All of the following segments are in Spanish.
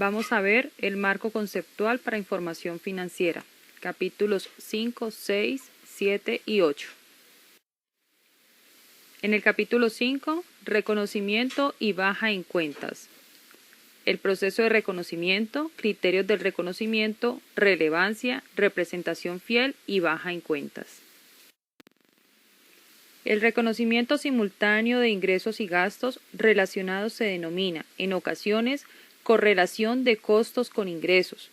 Vamos a ver el marco conceptual para información financiera, capítulos 5, 6, 7 y 8. En el capítulo 5, reconocimiento y baja en cuentas. El proceso de reconocimiento, criterios del reconocimiento, relevancia, representación fiel y baja en cuentas. El reconocimiento simultáneo de ingresos y gastos relacionados se denomina, en ocasiones, correlación de costos con ingresos.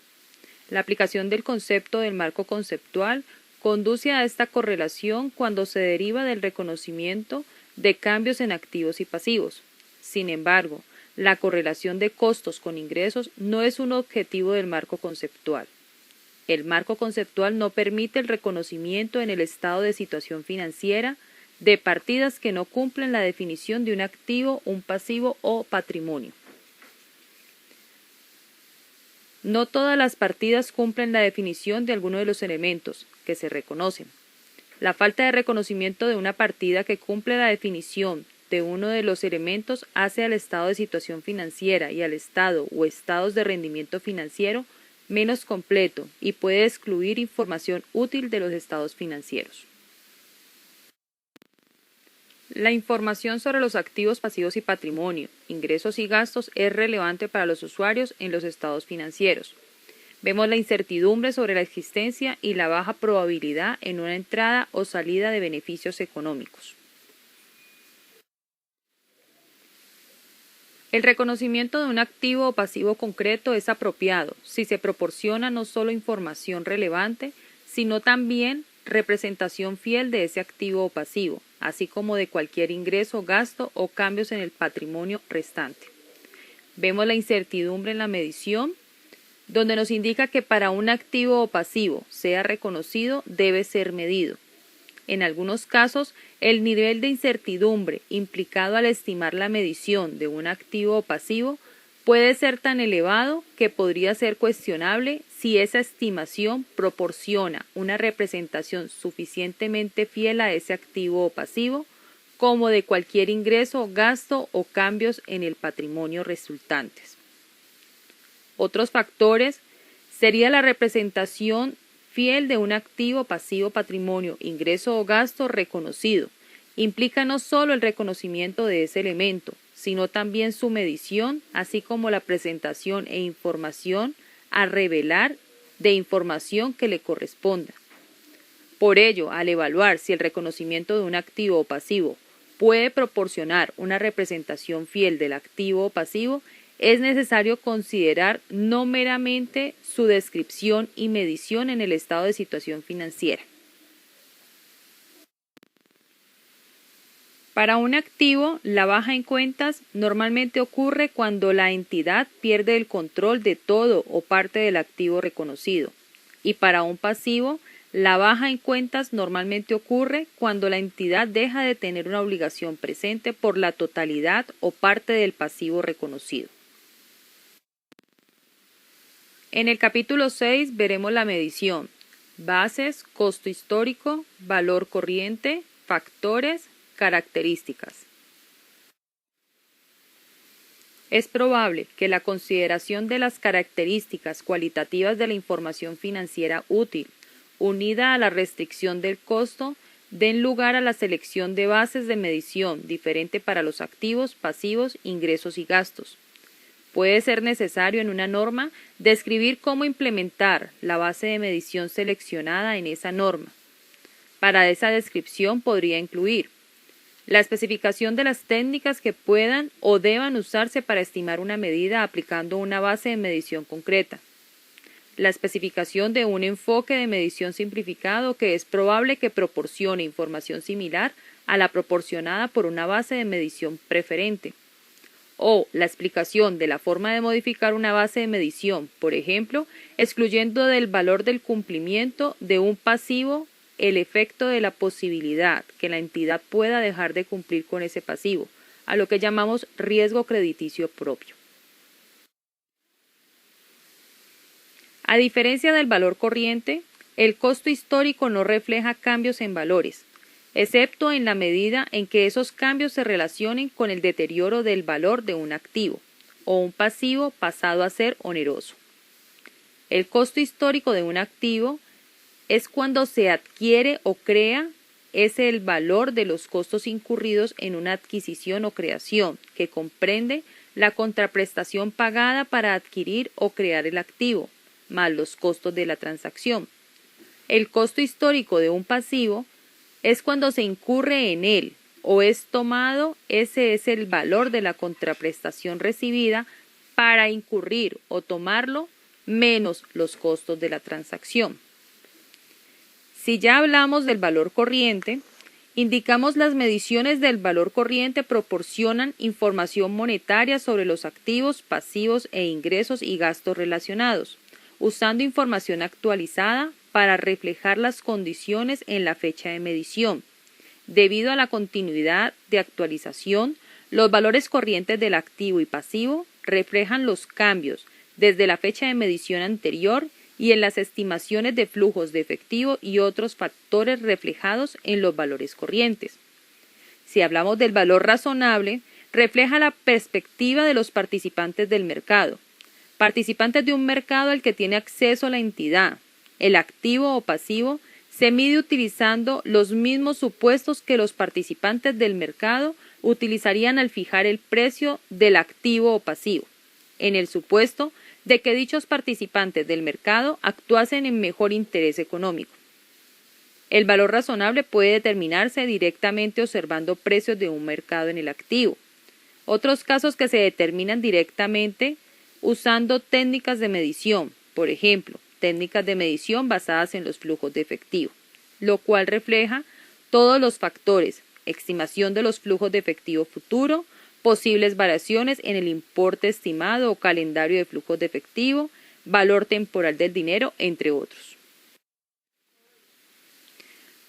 La aplicación del concepto del marco conceptual conduce a esta correlación cuando se deriva del reconocimiento de cambios en activos y pasivos. Sin embargo, la correlación de costos con ingresos no es un objetivo del marco conceptual. El marco conceptual no permite el reconocimiento en el estado de situación financiera de partidas que no cumplen la definición de un activo, un pasivo o patrimonio. No todas las partidas cumplen la definición de alguno de los elementos que se reconocen. La falta de reconocimiento de una partida que cumple la definición de uno de los elementos hace al estado de situación financiera y al estado o estados de rendimiento financiero menos completo y puede excluir información útil de los estados financieros. La información sobre los activos, pasivos y patrimonio, ingresos y gastos es relevante para los usuarios en los estados financieros. Vemos la incertidumbre sobre la existencia y la baja probabilidad en una entrada o salida de beneficios económicos. El reconocimiento de un activo o pasivo concreto es apropiado si se proporciona no solo información relevante, sino también representación fiel de ese activo o pasivo, así como de cualquier ingreso, gasto o cambios en el patrimonio restante. Vemos la incertidumbre en la medición, donde nos indica que para un activo o pasivo sea reconocido debe ser medido. En algunos casos, el nivel de incertidumbre implicado al estimar la medición de un activo o pasivo puede ser tan elevado que podría ser cuestionable si esa estimación proporciona una representación suficientemente fiel a ese activo o pasivo, como de cualquier ingreso, gasto o cambios en el patrimonio resultantes. Otros factores sería la representación fiel de un activo, pasivo, patrimonio, ingreso o gasto reconocido. Implica no solo el reconocimiento de ese elemento, sino también su medición, así como la presentación e información a revelar de información que le corresponda. Por ello, al evaluar si el reconocimiento de un activo o pasivo puede proporcionar una representación fiel del activo o pasivo, es necesario considerar no meramente su descripción y medición en el estado de situación financiera. Para un activo, la baja en cuentas normalmente ocurre cuando la entidad pierde el control de todo o parte del activo reconocido. Y para un pasivo, la baja en cuentas normalmente ocurre cuando la entidad deja de tener una obligación presente por la totalidad o parte del pasivo reconocido. En el capítulo 6 veremos la medición, bases, costo histórico, valor corriente, factores, características. Es probable que la consideración de las características cualitativas de la información financiera útil, unida a la restricción del costo, den lugar a la selección de bases de medición diferente para los activos, pasivos, ingresos y gastos. Puede ser necesario en una norma describir cómo implementar la base de medición seleccionada en esa norma. Para esa descripción podría incluir la especificación de las técnicas que puedan o deban usarse para estimar una medida aplicando una base de medición concreta, la especificación de un enfoque de medición simplificado que es probable que proporcione información similar a la proporcionada por una base de medición preferente, o la explicación de la forma de modificar una base de medición, por ejemplo, excluyendo del valor del cumplimiento de un pasivo el efecto de la posibilidad que la entidad pueda dejar de cumplir con ese pasivo, a lo que llamamos riesgo crediticio propio. A diferencia del valor corriente, el costo histórico no refleja cambios en valores, excepto en la medida en que esos cambios se relacionen con el deterioro del valor de un activo, o un pasivo pasado a ser oneroso. El costo histórico de un activo es cuando se adquiere o crea, es el valor de los costos incurridos en una adquisición o creación, que comprende la contraprestación pagada para adquirir o crear el activo, más los costos de la transacción. El costo histórico de un pasivo es cuando se incurre en él o es tomado, ese es el valor de la contraprestación recibida para incurrir o tomarlo menos los costos de la transacción. Si ya hablamos del valor corriente, indicamos las mediciones del valor corriente proporcionan información monetaria sobre los activos, pasivos e ingresos y gastos relacionados, usando información actualizada para reflejar las condiciones en la fecha de medición. Debido a la continuidad de actualización, los valores corrientes del activo y pasivo reflejan los cambios desde la fecha de medición anterior y en las estimaciones de flujos de efectivo y otros factores reflejados en los valores corrientes. Si hablamos del valor razonable, refleja la perspectiva de los participantes del mercado. Participantes de un mercado al que tiene acceso a la entidad. El activo o pasivo se mide utilizando los mismos supuestos que los participantes del mercado utilizarían al fijar el precio del activo o pasivo, en el supuesto de que dichos participantes del mercado actuasen en mejor interés económico. El valor razonable puede determinarse directamente observando precios de un mercado en el activo. Otros casos que se determinan directamente usando técnicas de medición, por ejemplo, técnicas de medición basadas en los flujos de efectivo, lo cual refleja todos los factores, estimación de los flujos de efectivo futuro, posibles variaciones en el importe estimado o calendario de flujos de efectivo, valor temporal del dinero, entre otros.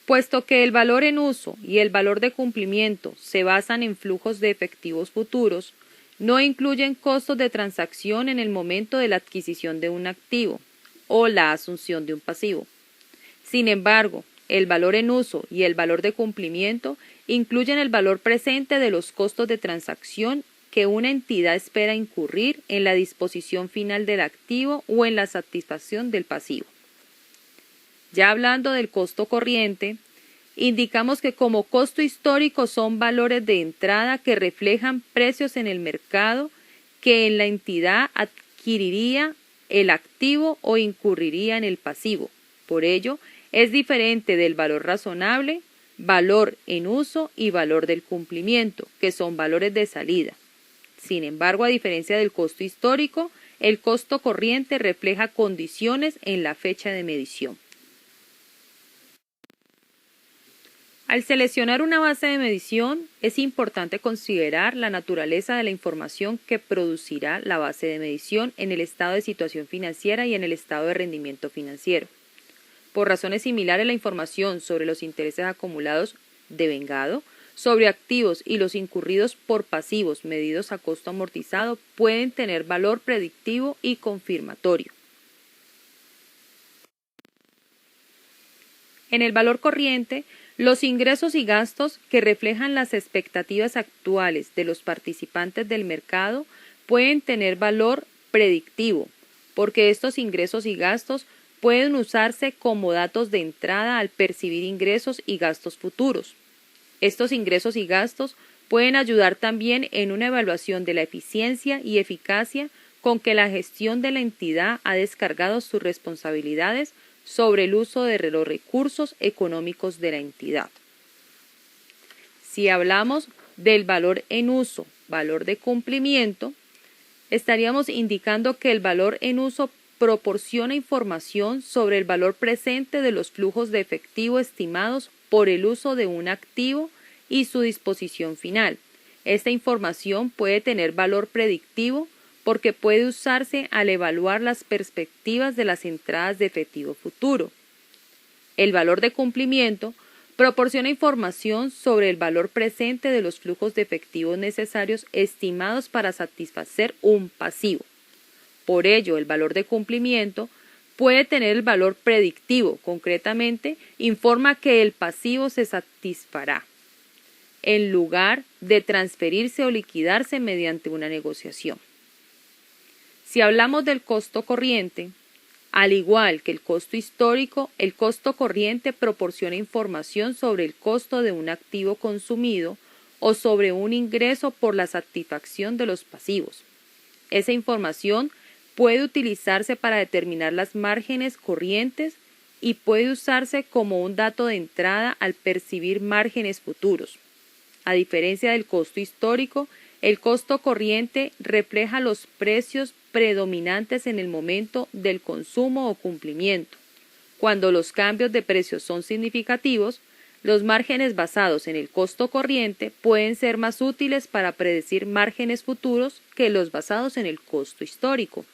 Puesto que el valor en uso y el valor de cumplimiento se basan en flujos de efectivos futuros, no incluyen costos de transacción en el momento de la adquisición de un activo o la asunción de un pasivo. Sin embargo, el valor en uso y el valor de cumplimiento incluyen el valor presente de los costos de transacción que una entidad espera incurrir en la disposición final del activo o en la satisfacción del pasivo. Ya hablando del costo corriente, indicamos que como costo histórico son valores de entrada que reflejan precios en el mercado que en la entidad adquiriría el activo o incurriría en el pasivo. Por ello, es diferente del valor razonable, valor en uso y valor del cumplimiento, que son valores de salida. Sin embargo, a diferencia del costo histórico, el costo corriente refleja condiciones en la fecha de medición. Al seleccionar una base de medición, es importante considerar la naturaleza de la información que producirá la base de medición en el estado de situación financiera y en el estado de rendimiento financiero. Por razones similares, la información sobre los intereses acumulados devengado, sobre activos y los incurridos por pasivos medidos a costo amortizado pueden tener valor predictivo y confirmatorio. En el valor corriente, los ingresos y gastos que reflejan las expectativas actuales de los participantes del mercado pueden tener valor predictivo, porque estos ingresos y gastos pueden usarse como datos de entrada al percibir ingresos y gastos futuros. Estos ingresos y gastos pueden ayudar también en una evaluación de la eficiencia y eficacia con que la gestión de la entidad ha descargado sus responsabilidades sobre el uso de los recursos económicos de la entidad. Si hablamos del valor en uso, valor de cumplimiento, estaríamos indicando que el valor en uso proporciona información sobre el valor presente de los flujos de efectivo estimados por el uso de un activo y su disposición final. Esta información puede tener valor predictivo porque puede usarse al evaluar las perspectivas de las entradas de efectivo futuro. El valor de cumplimiento proporciona información sobre el valor presente de los flujos de efectivo necesarios estimados para satisfacer un pasivo. Por ello, el valor de cumplimiento puede tener el valor predictivo, concretamente, informa que el pasivo se satisfará, en lugar de transferirse o liquidarse mediante una negociación. Si hablamos del costo corriente, al igual que el costo histórico, el costo corriente proporciona información sobre el costo de un activo consumido o sobre un ingreso por la satisfacción de los pasivos. Esa información puede utilizarse para determinar las márgenes corrientes y puede usarse como un dato de entrada al percibir márgenes futuros. A diferencia del costo histórico, el costo corriente refleja los precios predominantes en el momento del consumo o cumplimiento. Cuando los cambios de precios son significativos, los márgenes basados en el costo corriente pueden ser más útiles para predecir márgenes futuros que los basados en el costo histórico.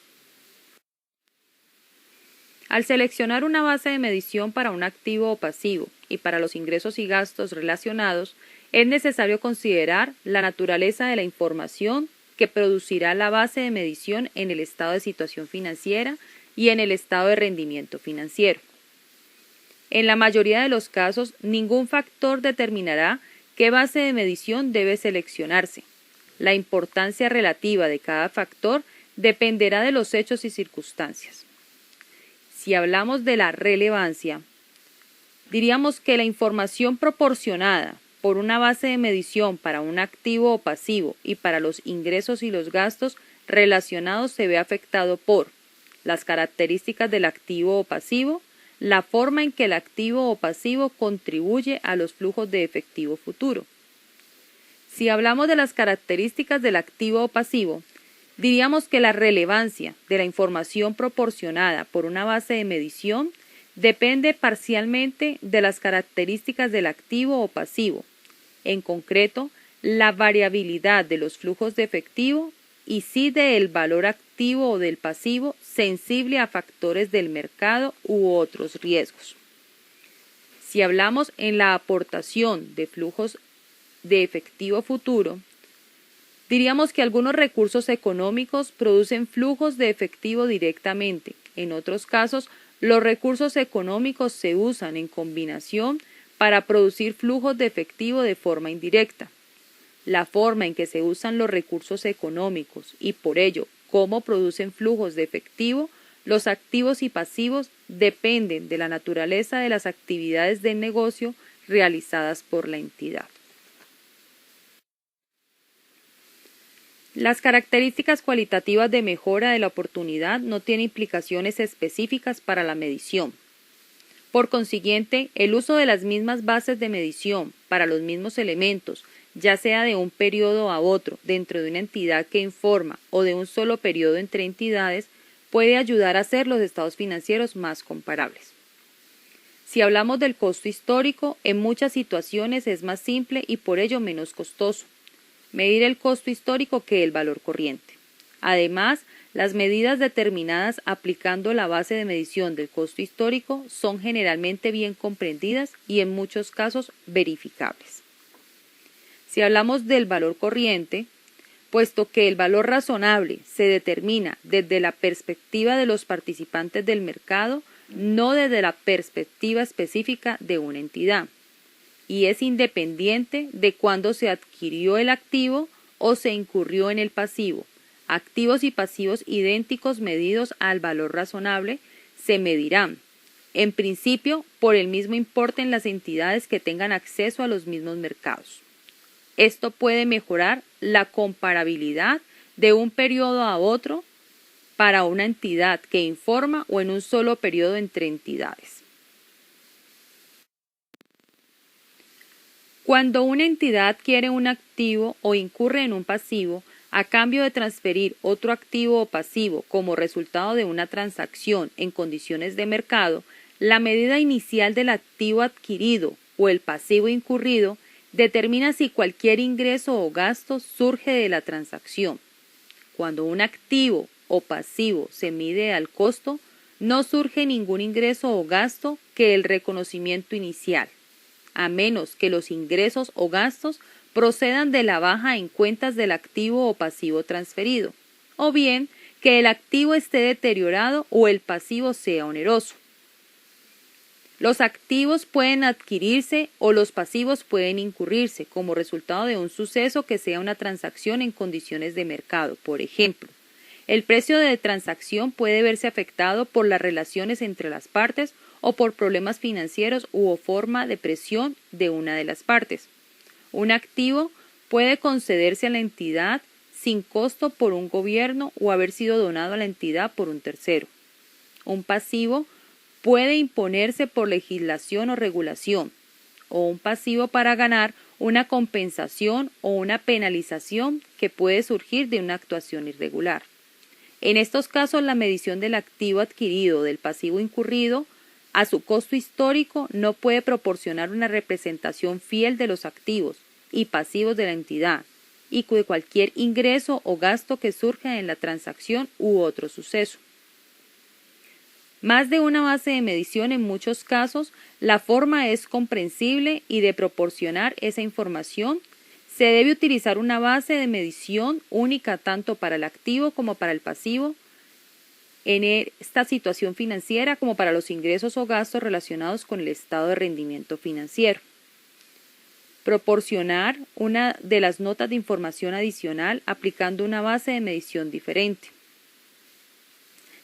Al seleccionar una base de medición para un activo o pasivo y para los ingresos y gastos relacionados, es necesario considerar la naturaleza de la información que producirá la base de medición en el estado de situación financiera y en el estado de rendimiento financiero. En la mayoría de los casos, ningún factor determinará qué base de medición debe seleccionarse. La importancia relativa de cada factor dependerá de los hechos y circunstancias. Si hablamos de la relevancia, diríamos que la información proporcionada por una base de medición para un activo o pasivo y para los ingresos y los gastos relacionados se ve afectado por las características del activo o pasivo, la forma en que el activo o pasivo contribuye a los flujos de efectivo futuro. Si hablamos de las características del activo o pasivo, diríamos que la relevancia de la información proporcionada por una base de medición depende parcialmente de las características del activo o pasivo, en concreto, la variabilidad de los flujos de efectivo y sí del valor activo o del pasivo sensible a factores del mercado u otros riesgos. Si hablamos en la aportación de flujos de efectivo futuro, diríamos que algunos recursos económicos producen flujos de efectivo directamente. En otros casos, los recursos económicos se usan en combinación para producir flujos de efectivo de forma indirecta. La forma en que se usan los recursos económicos y por ello cómo producen flujos de efectivo, los activos y pasivos dependen de la naturaleza de las actividades del negocio realizadas por la entidad. Las características cualitativas de mejora de la oportunidad no tienen implicaciones específicas para la medición. Por consiguiente, el uso de las mismas bases de medición para los mismos elementos, ya sea de un periodo a otro dentro de una entidad que informa o de un solo periodo entre entidades, puede ayudar a hacer los estados financieros más comparables. Si hablamos del costo histórico, en muchas situaciones es más simple y por ello menos costoso medir el costo histórico que el valor corriente. Además, las medidas determinadas aplicando la base de medición del costo histórico son generalmente bien comprendidas y en muchos casos verificables. Si hablamos del valor corriente, puesto que el valor razonable se determina desde la perspectiva de los participantes del mercado, no desde la perspectiva específica de una entidad, y es independiente de cuándo se adquirió el activo o se incurrió en el pasivo. Activos y pasivos idénticos medidos al valor razonable se medirán, en principio, por el mismo importe en las entidades que tengan acceso a los mismos mercados. Esto puede mejorar la comparabilidad de un periodo a otro para una entidad que informa o en un solo periodo entre entidades. Cuando una entidad adquiere un activo o incurre en un pasivo, a cambio de transferir otro activo o pasivo como resultado de una transacción en condiciones de mercado, la medida inicial del activo adquirido o el pasivo incurrido determina si cualquier ingreso o gasto surge de la transacción. Cuando un activo o pasivo se mide al costo, no surge ningún ingreso o gasto que el reconocimiento inicial, a menos que los ingresos o gastos procedan de la baja en cuentas del activo o pasivo transferido, o bien que el activo esté deteriorado o el pasivo sea oneroso. Los activos pueden adquirirse o los pasivos pueden incurrirse como resultado de un suceso que sea una transacción en condiciones de mercado. Por ejemplo, El precio de transacción puede verse afectado por las relaciones entre las partes o por problemas financieros u forma de presión de una de las partes. Un activo puede concederse a la entidad sin costo por un gobierno o haber sido donado a la entidad por un tercero. Un pasivo puede imponerse por legislación o regulación, o un pasivo para ganar una compensación o una penalización que puede surgir de una actuación irregular. En estos casos, la medición del activo adquirido o del pasivo incurrido a su costo histórico no puede proporcionar una representación fiel de los activos y pasivos de la entidad y de cualquier ingreso o gasto que surja en la transacción u otro suceso. Más de una base de medición, en muchos casos, la forma es comprensible y de proporcionar esa información se debe utilizar una base de medición única tanto para el activo como para el pasivo en esta situación financiera como para los ingresos o gastos relacionados con el estado de rendimiento financiero. Proporcionar una de las notas de información adicional aplicando una base de medición diferente.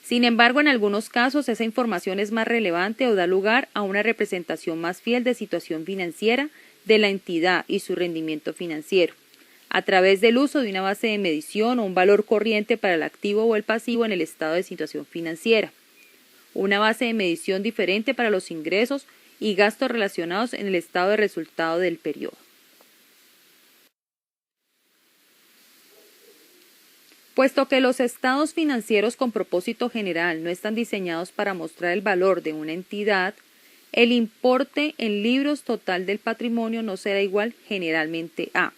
Sin embargo, en algunos casos esa información es más relevante o da lugar a una representación más fiel de situación financiera de la entidad y su rendimiento financiero, a través del uso de una base de medición o un valor corriente para el activo o el pasivo en el estado de situación financiera, una base de medición diferente para los ingresos y gastos relacionados en el estado de resultado del periodo. Puesto que los estados financieros con propósito general no están diseñados para mostrar el valor de una entidad, el importe en libros total del patrimonio no será igual generalmente a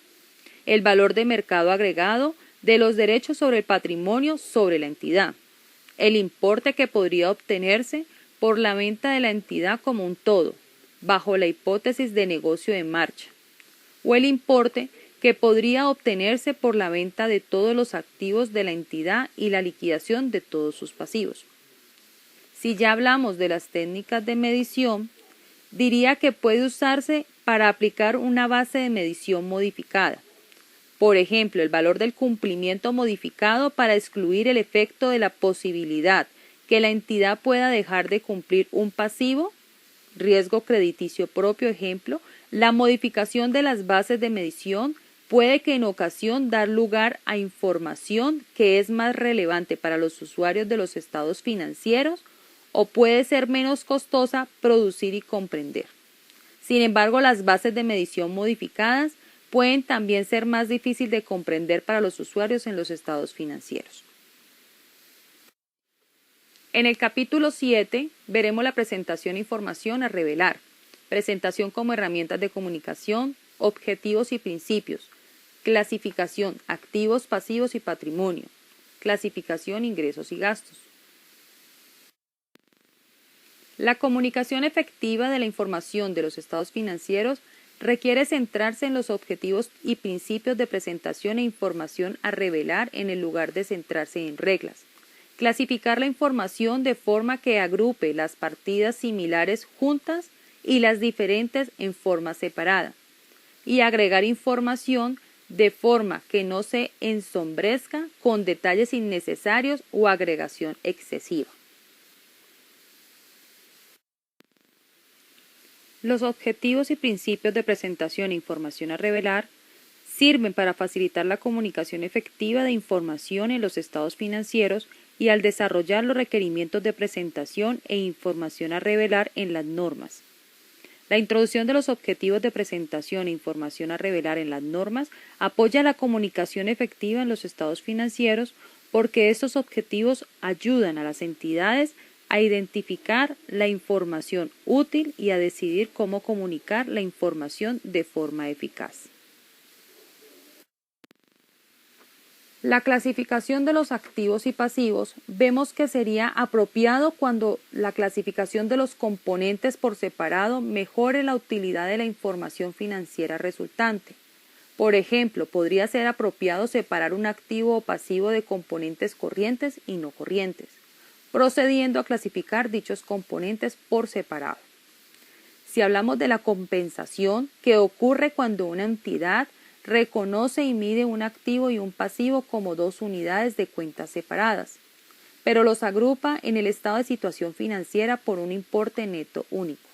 el valor de mercado agregado de los derechos sobre el patrimonio sobre la entidad, el importe que podría obtenerse por la venta de la entidad como un todo, bajo la hipótesis de negocio en marcha, o el importe que podría obtenerse por la venta de todos los activos de la entidad y la liquidación de todos sus pasivos. Si ya hablamos de las técnicas de medición, diría que puede usarse para aplicar una base de medición modificada. Por ejemplo, el valor del cumplimiento modificado para excluir el efecto de la posibilidad que la entidad pueda dejar de cumplir un pasivo, riesgo crediticio propio, ejemplo, la modificación de las bases de medición puede que en ocasión dar lugar a información que es más relevante para los usuarios de los estados financieros o puede ser menos costosa producir y comprender. Sin embargo, las bases de medición modificadas pueden también ser más difíciles de comprender para los usuarios en los estados financieros. En el capítulo 7 veremos la presentación e información a revelar, presentación como herramientas de comunicación, objetivos y principios, clasificación, activos, pasivos y patrimonio, clasificación, ingresos y gastos. La comunicación efectiva de la información de los estados financieros requiere centrarse en los objetivos y principios de presentación e información a revelar en el lugar de centrarse en reglas. Clasificar la información de forma que agrupe las partidas similares juntas y las diferentes en forma separada. Y agregar información de forma que no se ensombrezca con detalles innecesarios o agregación excesiva. Los objetivos y principios de presentación e información a revelar sirven para facilitar la comunicación efectiva de información en los estados financieros y al desarrollar los requerimientos de presentación e información a revelar en las normas. La introducción de los objetivos de presentación e información a revelar en las normas apoya la comunicación efectiva en los estados financieros porque estos objetivos ayudan a las entidades a identificar la información útil y a decidir cómo comunicar la información de forma eficaz. La clasificación de los activos y pasivos vemos que sería apropiado cuando la clasificación de los componentes por separado mejore la utilidad de la información financiera resultante. Por ejemplo, podría ser apropiado separar un activo o pasivo de componentes corrientes y no corrientes, procediendo a clasificar dichos componentes por separado. Si hablamos de la compensación que ocurre cuando una entidad reconoce y mide un activo y un pasivo como dos unidades de cuentas separadas, pero los agrupa en el estado de situación financiera por un importe neto único.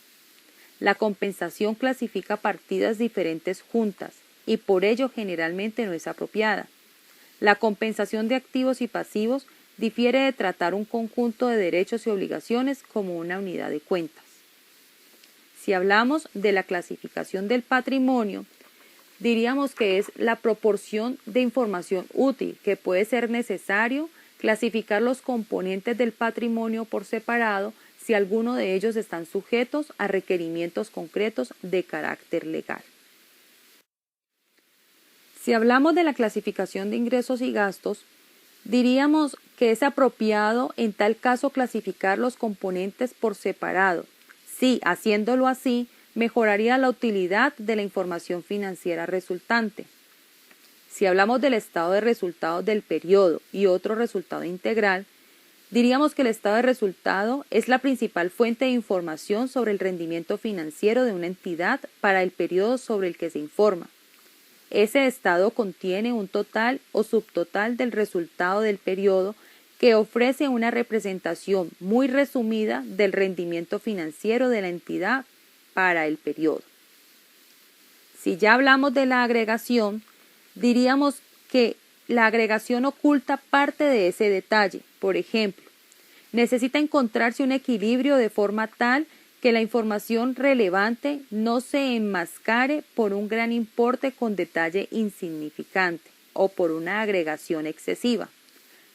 La compensación clasifica partidas diferentes juntas y por ello generalmente no es apropiada. La compensación de activos y pasivos difiere de tratar un conjunto de derechos y obligaciones como una unidad de cuentas. Si hablamos de la clasificación del patrimonio, diríamos que es la proporción de información útil que puede ser necesario clasificar los componentes del patrimonio por separado si alguno de ellos están sujetos a requerimientos concretos de carácter legal. Si hablamos de la clasificación de ingresos y gastos, diríamos que es apropiado en tal caso clasificar los componentes por separado. Si, haciéndolo así, mejoraría la utilidad de la información financiera resultante. Si hablamos del estado de resultados del periodo y otro resultado integral, diríamos que el estado de resultado es la principal fuente de información sobre el rendimiento financiero de una entidad para el periodo sobre el que se informa. Ese estado contiene un total o subtotal del resultado del periodo que ofrece una representación muy resumida del rendimiento financiero de la entidad para el periodo. Si ya hablamos de la agregación, diríamos que la agregación oculta parte de ese detalle. Por ejemplo, necesita encontrarse un equilibrio de forma tal que la información relevante no se enmascare por un gran importe con detalle insignificante o por una agregación excesiva.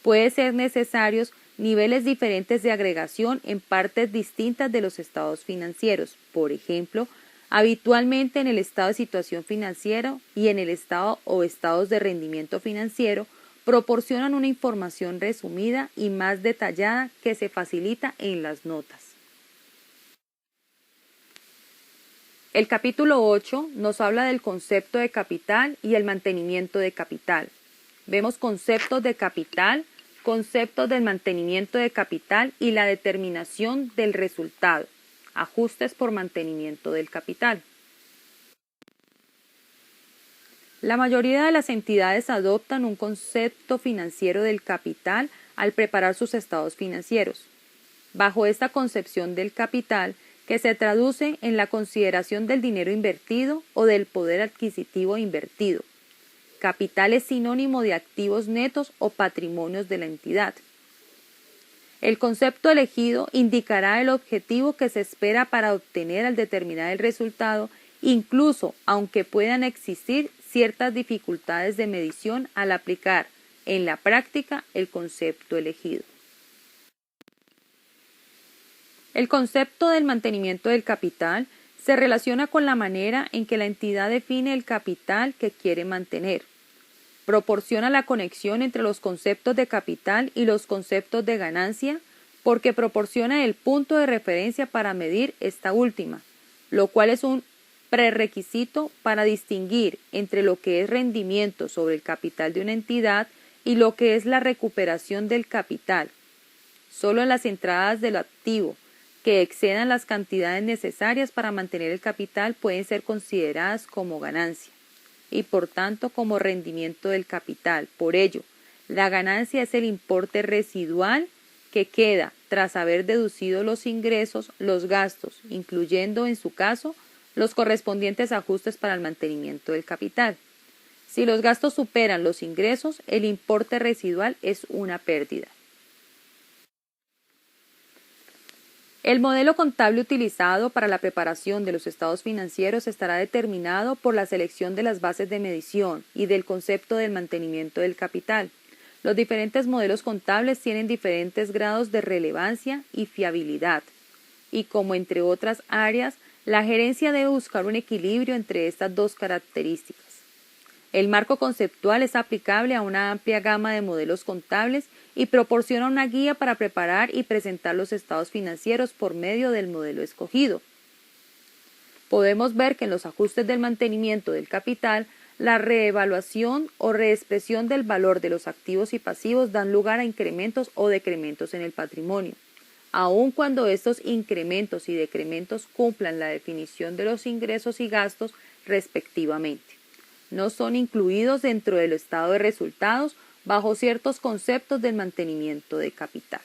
Puede ser necesarios niveles diferentes de agregación en partes distintas de los estados financieros. Por ejemplo, habitualmente en el estado de situación financiera y en el estado o estados de rendimiento financiero proporcionan una información resumida y más detallada que se facilita en las notas. El capítulo 8 nos habla del concepto de capital y el mantenimiento de capital. Vemos conceptos de capital, conceptos del mantenimiento de capital y la determinación del resultado, ajustes por mantenimiento del capital. La mayoría de las entidades adoptan un concepto financiero del capital al preparar sus estados financieros. Bajo esta concepción del capital, que se traduce en la consideración del dinero invertido o del poder adquisitivo invertido. Capital es sinónimo de activos netos o patrimonios de la entidad. El concepto elegido indicará el objetivo que se espera para obtener al determinar el resultado, incluso aunque puedan existir ciertas dificultades de medición al aplicar en la práctica el concepto elegido. El concepto del mantenimiento del capital se relaciona con la manera en que la entidad define el capital que quiere mantener. Proporciona la conexión entre los conceptos de capital y los conceptos de ganancia porque proporciona el punto de referencia para medir esta última, lo cual es un prerequisito para distinguir entre lo que es rendimiento sobre el capital de una entidad y lo que es la recuperación del capital. Solo en las entradas del activo que excedan las cantidades necesarias para mantener el capital pueden ser consideradas como ganancia y por tanto como rendimiento del capital. Por ello, la ganancia es el importe residual que queda tras haber deducido los ingresos, los gastos, incluyendo en su caso los correspondientes ajustes para el mantenimiento del capital. Si los gastos superan los ingresos, el importe residual es una pérdida. El modelo contable utilizado para la preparación de los estados financieros estará determinado por la selección de las bases de medición y del concepto del mantenimiento del capital. Los diferentes modelos contables tienen diferentes grados de relevancia y fiabilidad, y como entre otras áreas, la gerencia debe buscar un equilibrio entre estas dos características. El marco conceptual es aplicable a una amplia gama de modelos contables y proporciona una guía para preparar y presentar los estados financieros por medio del modelo escogido. Podemos ver que en los ajustes del mantenimiento del capital, la reevaluación o reexpresión del valor de los activos y pasivos dan lugar a incrementos o decrementos en el patrimonio, aun cuando estos incrementos y decrementos cumplan la definición de los ingresos y gastos respectivamente. no son incluidos dentro del estado de resultados bajo ciertos conceptos del mantenimiento de capital.